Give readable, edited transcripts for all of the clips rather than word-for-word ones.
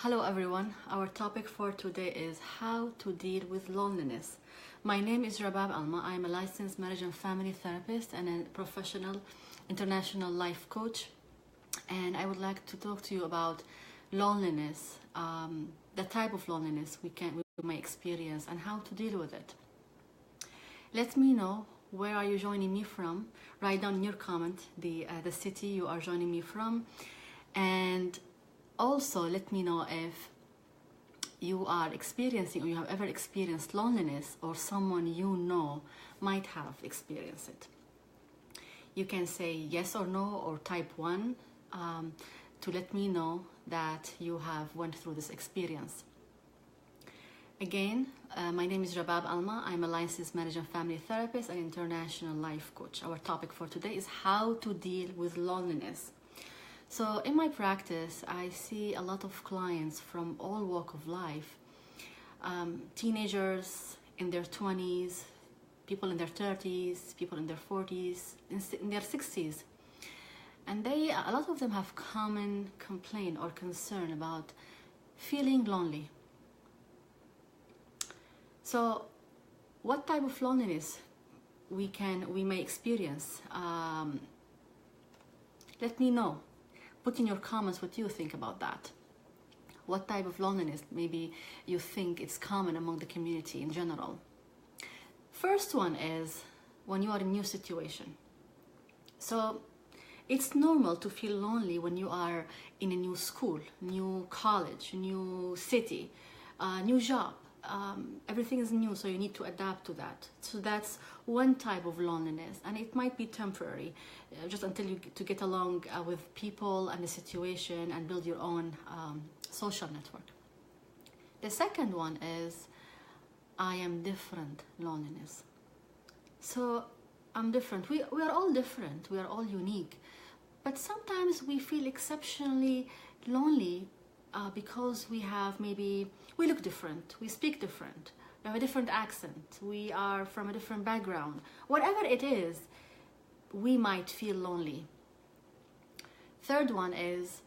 Hello everyone, our topic for today is how to deal with loneliness. My name is Rabab Alma. I am a licensed marriage and family therapist and a professional international life coach. And I would like to talk to you about loneliness, the type of loneliness we may experience and how to deal with it. Let me know where are you joining me from. Write down in your comment the city you are joining me from, and also let me know if you are experiencing or you have ever experienced loneliness or someone you know might have experienced it. You can say yes or no or type 1 to let me know that you have went through this experience. Again, my name is Rabab Alma. I'm a licensed marriage and family therapist and international life coach. Our topic for today is how to deal with loneliness. So in my practice, I see a lot of clients from all walks of life, teenagers in their 20s, people in their 30s, people in their 40s, in their 60s. And a lot of them have common complaint or concern about feeling lonely. So what type of loneliness we may experience? Let me know. Put in your comments what you think about that. What type of loneliness maybe you think it's common among the community in general. First one is when you are in a new situation. So it's normal to feel lonely when you are in a new school, new college, new city, new job. Everything is new, so you need to adapt to that. So that's one type of loneliness, and it might be temporary, just until you get along with people and the situation and build your own social network. The second one is I am different loneliness. So I'm different. We are all different. We are all unique, but sometimes we feel exceptionally lonely because we look different, we speak different, we have a different accent, we are from a different background. Whatever it is, we might feel lonely. Third one is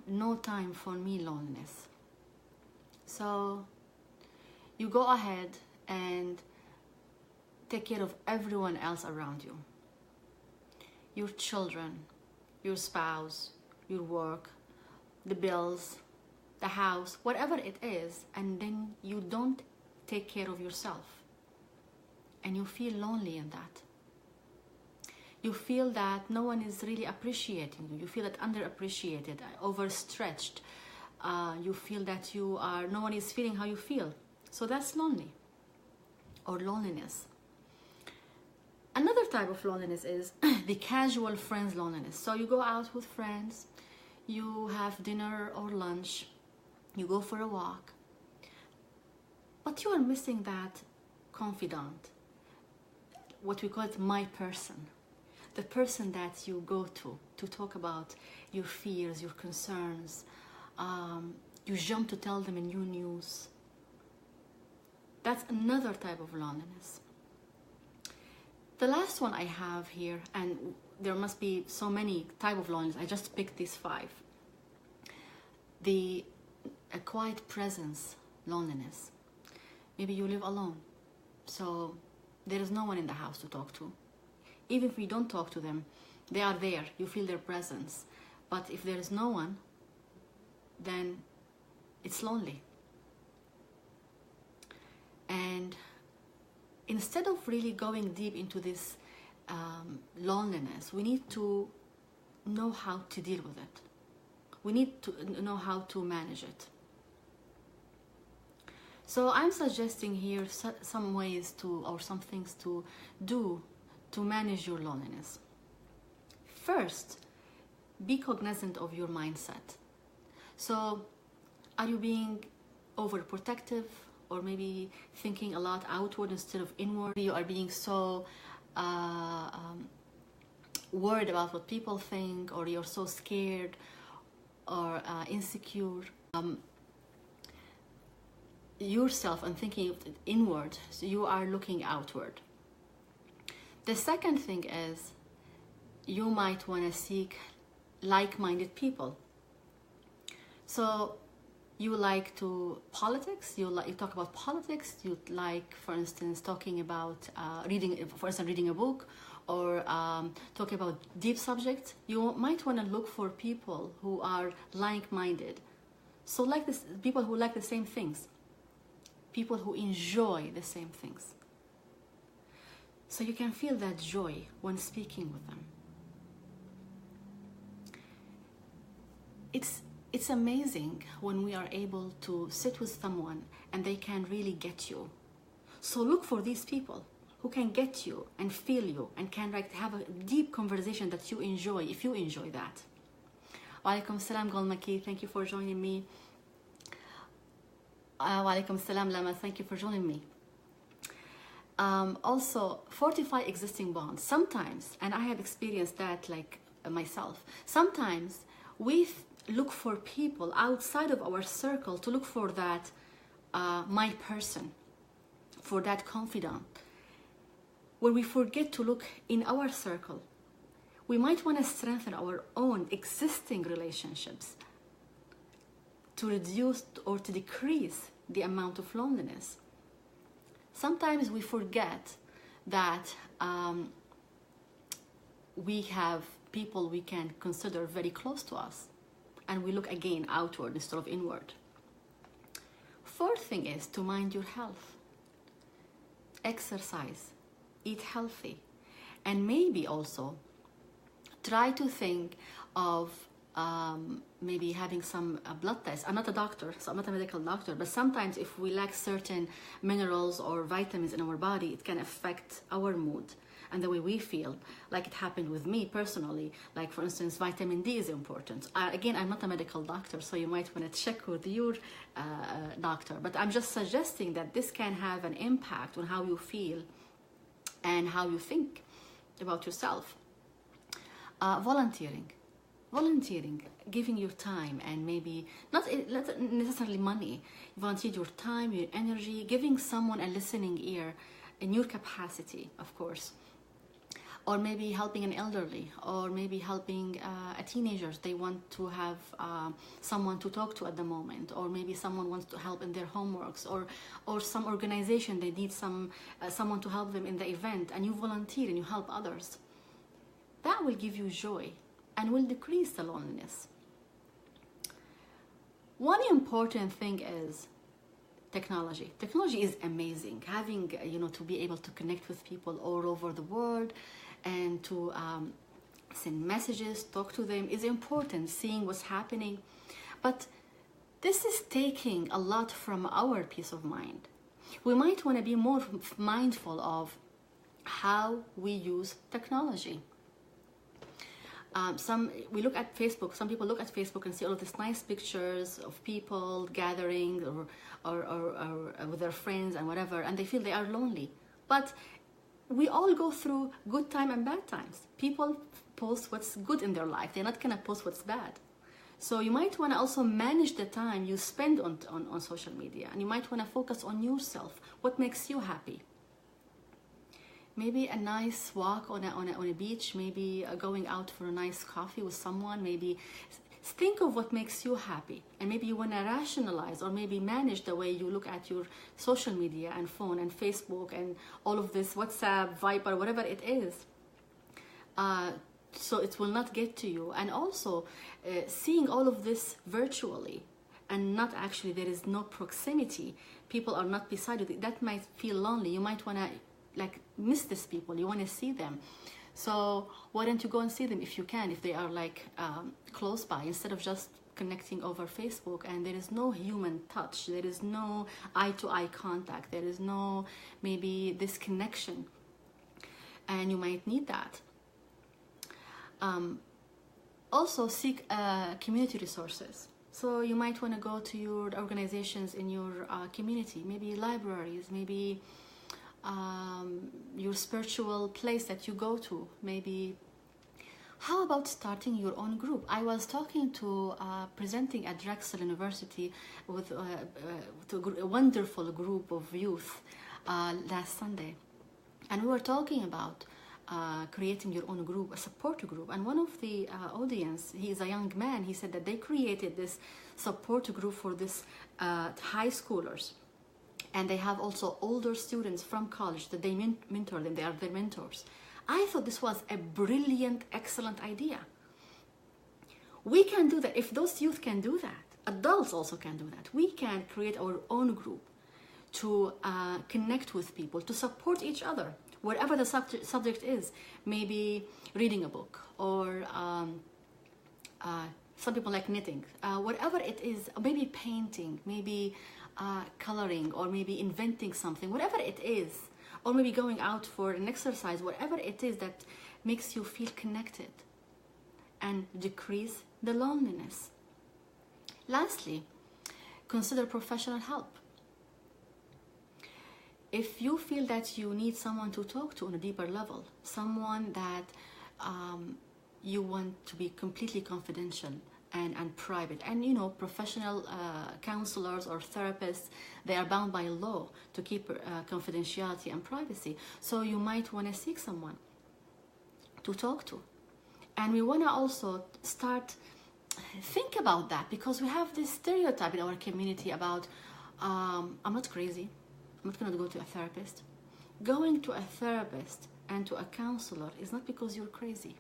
no time for me loneliness. So you go ahead and take care of everyone else around you. Your children, your spouse, your work, the bills, the house, whatever it is, and then you don't take care of yourself. And you feel lonely in that. You feel that no one is really appreciating you. You feel that underappreciated, overstretched. You feel that no one is feeling how you feel. So that's lonely or loneliness. Another type of loneliness is the casual friends loneliness. So you go out with friends, you have dinner or lunch, you go for a walk, but you are missing that confidant, what we call it my person, the person that you go to talk about your fears, your concerns. You jump to tell them a new news. That's another type of loneliness. The last one I have here, and there must be so many type of loneliness, I just picked these 5. A quiet presence loneliness. Maybe you live alone, so there is no one in the house to talk to. Even if you don't talk to them, they are there, you feel their presence. But if there is no one, then it's lonely. And instead of really going deep into this loneliness, we need to know how to deal with it. We need to know how to manage it. So I'm suggesting here some ways or some things to do to manage your loneliness. First, be cognizant of your mindset. So are you being overprotective, or maybe thinking a lot outward instead of inward? You are being so worried about what people think, or you're so scared or insecure yourself and thinking of it inward, so you are looking outward. The second thing is you might want to seek like-minded people. So You like to politics. You talk about politics. You like, for instance, talking about reading a book, or talking about deep subjects. You might want to look for people who are like-minded. So like this, people who like the same things, people who enjoy the same things. So you can feel that joy when speaking with them. It's amazing when we are able to sit with someone and they can really get you. So look for these people who can get you and feel you and can have a deep conversation that you enjoy, if you enjoy that. Wa alaikum salam Golmaki, thank you for joining me. Wa alaikum salam Lama, thank you for joining me. Also, fortify existing bonds. Sometimes, and I have experienced that myself, sometimes we look for people outside of our circle to look for that my person, for that confidant, where we forget to look in our circle. We might want to strengthen our own existing relationships to reduce or to decrease the amount of loneliness. Sometimes we forget that we have people we can consider very close to us, and we look again outward instead of inward. Fourth thing is to mind your health. Exercise, eat healthy, and maybe also try to think of maybe having some blood tests. I'm not a doctor, so I'm not a medical doctor, but sometimes if we lack certain minerals or vitamins in our body, it can affect our mood and the way we feel, like it happened with me personally. Like, for instance, vitamin D is important. Again, I'm not a medical doctor, so you might want to check with your doctor, but I'm just suggesting that this can have an impact on how you feel and how you think about yourself. Volunteering, giving your time, and maybe not necessarily money. Volunteer your time, your energy, giving someone a listening ear in your capacity, of course. Or maybe helping an elderly, or maybe helping a teenagers. They want to have someone to talk to at the moment, or maybe someone wants to help in their homeworks, or some organization, they need someone to help them in the event, and you volunteer and you help others. That will give you joy and will decrease the loneliness. One important thing is technology. Technology is amazing. Having, to be able to connect with people all over the world and to send messages, talk to them is important, seeing what's happening. But this is taking a lot from our peace of mind. We might want to be more mindful of how we use technology. We look at Facebook. Some people look at Facebook and see all of these nice pictures of people gathering or with their friends and whatever, and they feel they are lonely. But we all go through good time and bad times. People post what's good in their life. They're not gonna post what's bad. So you might want to also manage the time you spend on social media, and you might want to focus on yourself. What makes you happy? Maybe a nice walk on a beach, maybe going out for a nice coffee with someone. Maybe think of what makes you happy, and maybe you want to rationalize or maybe manage the way you look at your social media and phone and Facebook and all of this WhatsApp, Viber, whatever it is, so it will not get to you. And also seeing all of this virtually and not actually, there is no proximity, people are not beside you, that might feel lonely. You might want to miss these people, you want to see them. So why don't you go and see them if you can, if they are close by, instead of just connecting over Facebook and there is no human touch, there is no eye-to-eye contact, there is no maybe this connection, and you might need that. Also seek community resources. So you might want to go to your organizations in your community, maybe libraries, maybe your spiritual place that you go to. Maybe how about starting your own group? I was talking to presenting at Drexel University with a wonderful group of youth last Sunday, and we were talking about creating your own group, a support group. And one of the audience, he is a young man, he said that they created this support group for this high schoolers. And they have also older students from college that they mentor them, they are their mentors. I thought this was a brilliant, excellent idea. We can do that. If those youth can do that, adults also can do that. We can create our own group to connect with people, to support each other, whatever the subject is. Maybe reading a book, or some people like knitting, whatever it is, maybe painting, maybe coloring, or maybe inventing something, whatever it is, or maybe going out for an exercise, whatever it is that makes you feel connected and decrease the loneliness. Lastly, consider professional help. If you feel that you need someone to talk to on a deeper level, someone that you want to be completely confidential and private, and you know, professional counselors or therapists, they are bound by law to keep confidentiality and privacy. So you might want to seek someone to talk to. And we want to also start think about that, because we have this stereotype in our community about I'm not crazy, I'm not going to go to a therapist. Going to a therapist and to a counselor is not because you're crazy,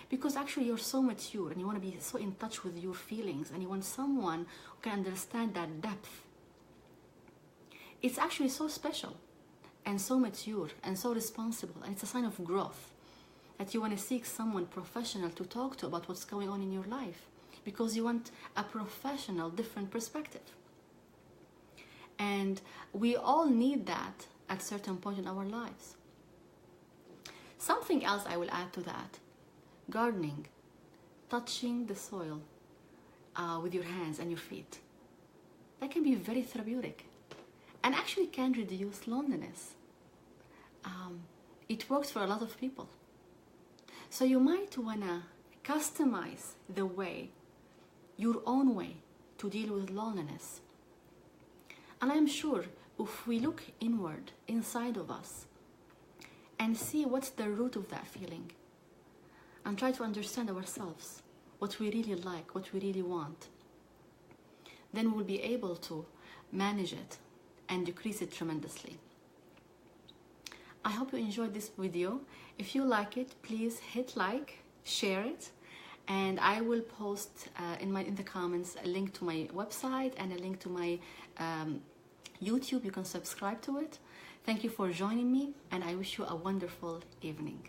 because actually you're so mature and you want to be so in touch with your feelings, and you want someone who can understand that depth. It's actually so special and so mature and so responsible, and it's a sign of growth that you want to seek someone professional to talk to about what's going on in your life, because you want a professional, different perspective. And we all need that at a certain point in our lives. Something else I will add to that: gardening, touching the soil with your hands and your feet. That can be very therapeutic and actually can reduce loneliness. It works for a lot of people. So you might want to customize the way, your own way, to deal with loneliness. And I'm sure if we look inward, inside of us, and see what's the root of that feeling, and try to understand ourselves, what we really like, what we really want, then we'll be able to manage it and decrease it tremendously. I hope you enjoyed this video. If you like it, please hit like, share it, and I will post in the comments a link to my website and a link to my YouTube. You can subscribe to it. Thank you for joining me, and I wish you a wonderful evening.